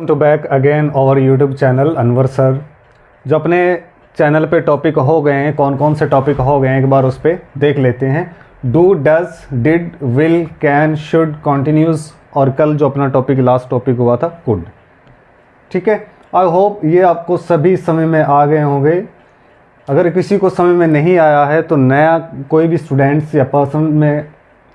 To back again और YouTube channel Anwar sir. जो अपने चैनल पे टॉपिक हो गए हैं, कौन कौन से टॉपिक हो गए हैं एक बार उस पर देख लेते हैं। Do, does, did, will, can, should, continues और कल जो अपना टॉपिक लास्ट टॉपिक हुआ था कुड। ठीक है, आई होप ये आपको सभी समझ में आ गए होंगे। अगर किसी को समझ में नहीं आया है तो नया कोई भी स्टूडेंट्स या पर्सन में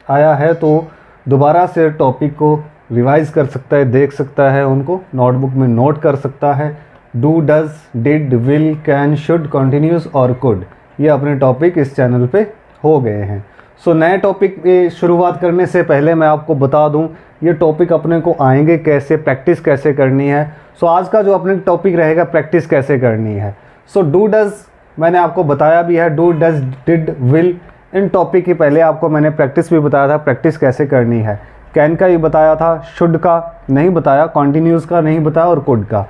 आया है तो दोबारा से टॉपिक को रिवाइज कर सकता है, देख सकता है, उनको नोटबुक में नोट कर सकता है। Do, does, did, will, can, should, continuous और कुड, ये अपने टॉपिक इस चैनल पे हो गए हैं। सो नए टॉपिक की शुरुआत करने से पहले मैं आपको बता दूं ये टॉपिक अपने को आएंगे कैसे, प्रैक्टिस कैसे करनी है। सो आज का जो अपने टॉपिक रहेगा प्रैक्टिस कैसे करनी है। सो डू, डज मैंने आपको बताया भी है, do, does, did, will, in topic के पहले आपको मैंने प्रैक्टिस भी बताया था, प्रैक्टिस कैसे करनी है। कैन का भी बताया था, शुड का नहीं बताया, कॉन्टिन्यूस का नहीं बताया और कुड का।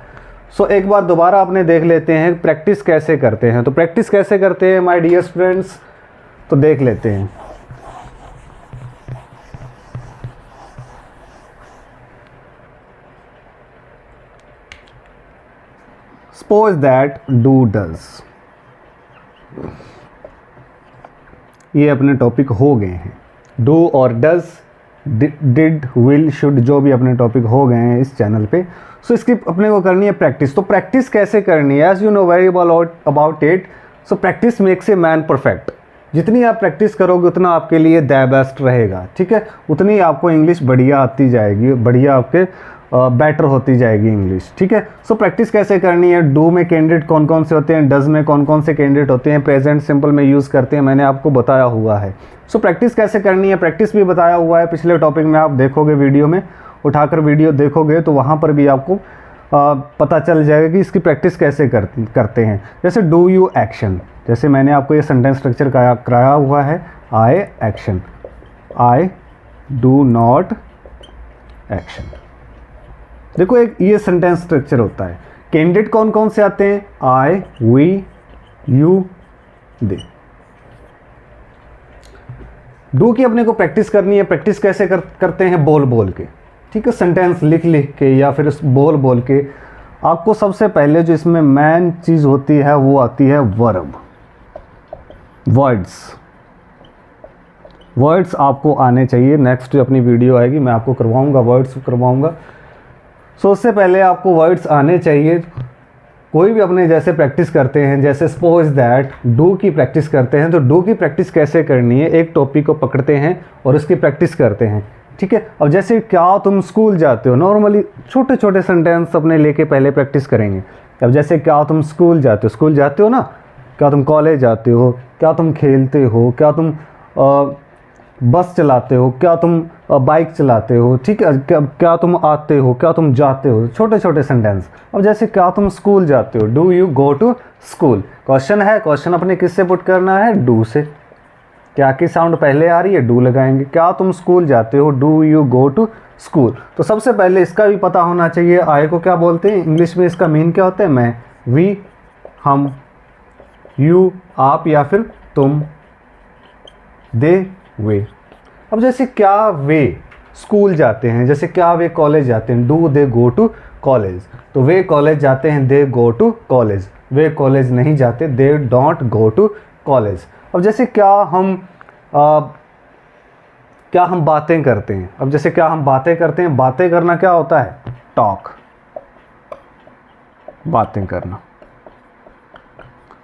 सो एक बार दोबारा अपने देख लेते हैं प्रैक्टिस कैसे करते हैं। तो प्रैक्टिस कैसे करते हैं माय डियर स्टूडेंट्स, तो देख लेते हैं। सपोज दैट डू, डज, ये अपने टॉपिक हो गए हैं। डू और डज, डिड, विल, शुड, जो भी अपने टॉपिक हो गए हैं इस चैनल पे। सो इसकी अपने को करनी है प्रैक्टिस। तो प्रैक्टिस कैसे करनी है, as you know very well about it. So practice makes a man perfect. जितनी आप प्रैक्टिस करोगे उतना आपके लिए द बेस्ट रहेगा। ठीक है, उतनी आपको इंग्लिश बढ़िया आती जाएगी, बढ़िया आपके बेटर होती जाएगी इंग्लिश। ठीक है, सो प्रैक्टिस कैसे करनी है। डू में कैंडिडेट कौन कौन से होते हैं, डज में कौन कौन से कैंडिडेट होते हैं, प्रेजेंट सिंपल में यूज़ करते हैं, मैंने आपको बताया हुआ है। सो प्रैक्टिस कैसे करनी है, प्रैक्टिस भी बताया हुआ है पिछले टॉपिक में। आप देखोगे वीडियो में, उठाकर वीडियो देखोगे तो वहाँ पर भी आपको पता चल जाएगा कि इसकी प्रैक्टिस कैसे करते हैं। जैसे डू यू एक्शन, जैसे मैंने आपको ये सेंटेंस स्ट्रक्चर कराया हुआ है। I action, I do not action. देखो एक ये सेंटेंस स्ट्रक्चर होता है। कैंडिडेट कौन कौन से आते हैं, आई, वी, यू, दे। डू की अपने को प्रैक्टिस करनी है। प्रैक्टिस कैसे करते हैं, बोल बोल के। ठीक है, सेंटेंस लिख लिख के या फिर बोल बोल के। आपको सबसे पहले जो इसमें मेन चीज़ होती है वो आती है वर्ब, वर्ड्स। वर्ड्स आपको आने चाहिए। नेक्स्ट जो अपनी वीडियो आएगी मैं आपको करवाऊंगा, वर्ड्स करवाऊंगा। सो उससे पहले आपको वर्ड्स आने चाहिए। कोई भी अपने जैसे प्रैक्टिस करते हैं, जैसे सपोज दैट डू की प्रैक्टिस करते हैं, तो डू की प्रैक्टिस कैसे करनी है, एक टॉपिक को पकड़ते हैं और उसकी प्रैक्टिस करते हैं। ठीक है, अब जैसे क्या तुम स्कूल जाते हो, नॉर्मली छोटे छोटे सेंटेंस अपने लेके पहले प्रैक्टिस करेंगे। अब जैसे क्या तुम स्कूल जाते हो ना, क्या तुम कॉलेज जाते हो, क्या तुम खेलते हो, क्या तुम बस चलाते हो, क्या तुम बाइक चलाते हो। ठीक है, क्या तुम आते हो, क्या तुम जाते हो, छोटे छोटे सेंटेंस। अब जैसे क्या तुम स्कूल जाते हो, do you go to school. Question है, क्वेश्चन अपने किससे पुट करना है, डू से। क्या की साउंड पहले आ रही है, डू लगाएंगे। क्या तुम स्कूल जाते हो, do you go to school. तो सबसे पहले इसका भी पता होना चाहिए, आई को क्या बोलते हैं इंग्लिश में, इसका मीन क्या होता है, मैं, वी, हम, यू, आप या फिर तुम, दे, वे। अब जैसे क्या वे स्कूल जाते हैं, जैसे क्या वे कॉलेज जाते हैं, do they go to college. तो वे कॉलेज जाते हैं, दे गो टू कॉलेज। वे कॉलेज नहीं जाते, they don't go to college. अब जैसे क्या हम बातें करते हैं। अब जैसे क्या हम बातें करते हैं, बातें करना क्या होता है, टॉक, बातें करना।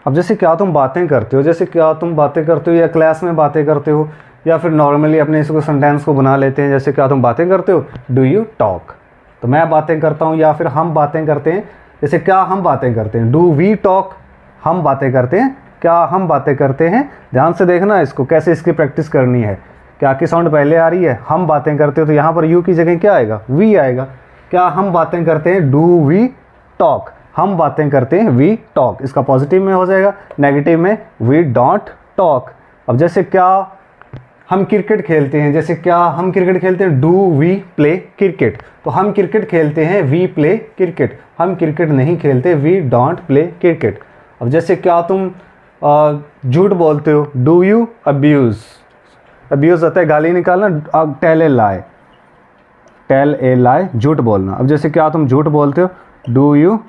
अब जैसे क्या तुम बातें करते हो, जैसे क्या तुम बातें करते हो या क्लास में बातें करते हो या फिर नॉर्मली अपने इसको सेंटेंस को बना लेते हैं। जैसे क्या तुम बातें करते हो, डू यू टॉक। तो मैं बातें करता हूँ या फिर हम बातें करते हैं। जैसे क्या हम बातें करते हैं, डू वी टॉक, हम बातें करते हैं, क्या हम बातें करते हैं। ध्यान से देखना इसको, कैसे इसकी प्रैक्टिस करनी है। क्या की साउंड पहले आ रही है, हम बातें करते हो, तो यहाँ पर यू की जगह क्या आएगा, वी आएगा। क्या हम बातें करते हैं, डू वी टॉक, हम बातें करते हैं, वी टॉक। इसका पॉजिटिव में हो जाएगा, नेगेटिव में वी डोंट टॉक। अब जैसे क्या हम क्रिकेट खेलते हैं, जैसे क्या हम क्रिकेट खेलते हैं, डू वी प्ले क्रिकेट। तो हम क्रिकेट खेलते हैं, वी प्ले क्रिकेट। हम क्रिकेट नहीं खेलते, वी डोंट प्ले क्रिकेट। अब जैसे क्या तुम झूठ बोलते हो, डू यू अब्यूज़। अब्यूज़ होता है गाली निकालना, tell a lie. Tell a लाई, झूठ बोलना। अब जैसे क्या तुम झूठ बोलते हो, डू यू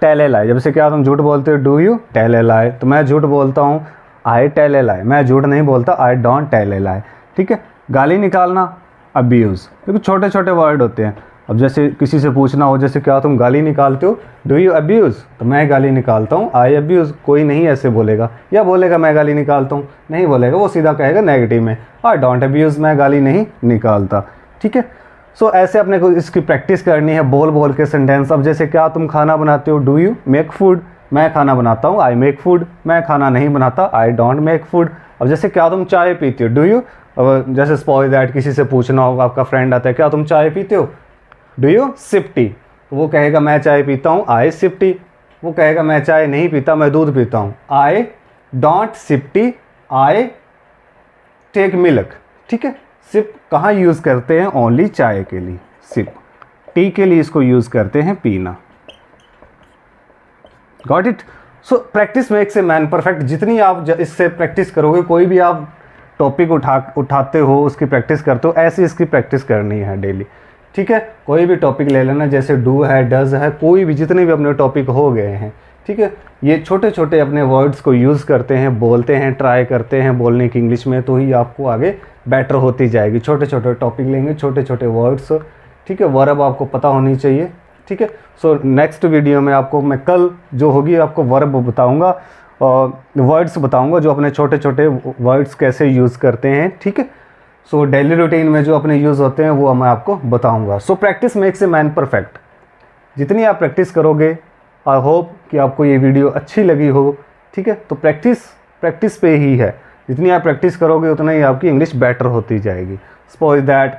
टेल ए लाई। जब से क्या तुम झूठ बोलते हो, डू यू टेल ए लाई। तो मैं झूठ बोलता हूँ, आई टेल ए लाई। मैं झूठ नहीं बोलता, आई डोंट टेल ए लाई। ठीक है। गाली निकालना, अब्यूज़, क्योंकि छोटे छोटे वर्ड होते हैं। अब जैसे किसी से पूछना हो, जैसे क्या तुम गाली निकालते हो, डू यू अब्यूज़, तो मैं गाली निकालता हूँ, आई अब्यूज़। कोई नहीं ऐसे बोलेगा, या बोलेगा मैं गाली निकालता हूँ, नहीं बोलेगा, वो सीधा कहेगा नेगेटिव में, आई डोंट अब्यूज़, मैं गाली नहीं निकालता। ठीक है। सो ऐसे अपने को इसकी प्रैक्टिस करनी है, बोल बोल के सेंटेंस। अब जैसे क्या तुम खाना बनाते हो, डू यू मेक फूड, मैं खाना बनाता हूँ, आई मेक फूड। मैं खाना नहीं बनाता, आई डोंट मेक फूड। अब जैसे क्या तुम चाय पीते हो, डू यू, जैसे सपोज दैट किसी से पूछना होगा, आपका फ्रेंड आता है, क्या तुम चाय पीते हो, डू यू सिप टी, तो वो कहेगा मैं चाय पीता हूँ, आई सिप टी। वो कहेगा मैं चाय नहीं पीता, मैं दूध पीता हूँ, I don't sip tea, I take milk. ठीक है। सिप कहाँ यूज़ करते हैं, ओनली चाय के लिए। सिप, टी के लिए इसको यूज़ करते हैं, पीना। Got it. So practice makes a man perfect. जितनी आप इससे प्रैक्टिस करोगे, कोई भी आप टॉपिक उठाते हो, उसकी प्रैक्टिस करते हो, ऐसी इसकी प्रैक्टिस करनी है डेली। ठीक है। कोई भी टॉपिक ले लेना, जैसे डू है, डज है, कोई भी जितने भी अपने टॉपिक हो गए हैं। ठीक है। ये छोटे छोटे अपने वर्ड्स को यूज़ करते हैं, बोलते हैं, ट्राई करते हैं बोलने की इंग्लिश में, तो ही आपको आगे बेटर होती जाएगी। छोटे छोटे टॉपिक लेंगे, छोटे छोटे वर्ड्स। ठीक है। वर्ब आपको पता होनी चाहिए। ठीक है। सो नेक्स्ट वीडियो में आपको मैं कल जो होगी आपको वर्ब बताऊंगा और वर्ड्स बताऊंगा, जो अपने छोटे छोटे वर्ड्स कैसे यूज़ करते हैं। ठीक है। सो डेली रूटीन में जो अपने यूज़ होते हैं वो मैं आपको बताऊंगा। सो practice makes a man perfect. जितनी आप प्रैक्टिस करोगे, आई होप कि आपको ये वीडियो अच्छी लगी हो। ठीक है। तो प्रैक्टिस पे ही है। जितनी आप प्रैक्टिस करोगे उतना ही आपकी इंग्लिश बेटर होती जाएगी। सपोज दैट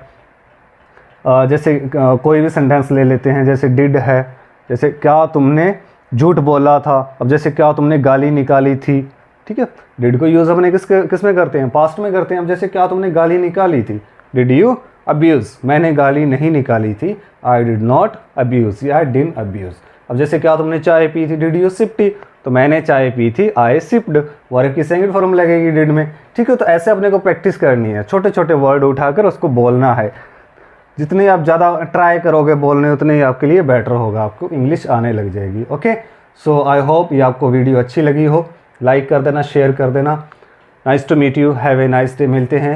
जैसे कोई भी सेंटेंस ले लेते हैं, जैसे डिड है, जैसे क्या तुमने झूठ बोला था। अब जैसे क्या तुमने गाली निकाली थी। ठीक है। डिड को यूज़ अपने किस में करते हैं, पास्ट में करते हैं। अब जैसे क्या तुमने गाली निकाली थी, डिड यू अब्यूज़, मैंने गाली नहीं निकाली थी, आई डिड नॉट अब्यूज़, या आई डिडंट अब्यूज़। अब जैसे क्या तुमने चाय पी थी, डिड यू सिप टी, तो मैंने चाय पी थी, आई सिप्ड। वर्ब की सेकंड फॉर्म लगेगी डिड में। ठीक है। तो ऐसे अपने को प्रैक्टिस करनी है, छोटे छोटे वर्ड उठाकर उसको बोलना है। जितने आप ज़्यादा ट्राई करोगे बोलने, उतने ही आपके लिए बेटर होगा, आपको इंग्लिश आने लग जाएगी। ओके। सो आई होप ये आपको वीडियो अच्छी लगी हो। लाइक कर देना, शेयर कर देना। Nice to meet you, have a nice day. मिलते हैं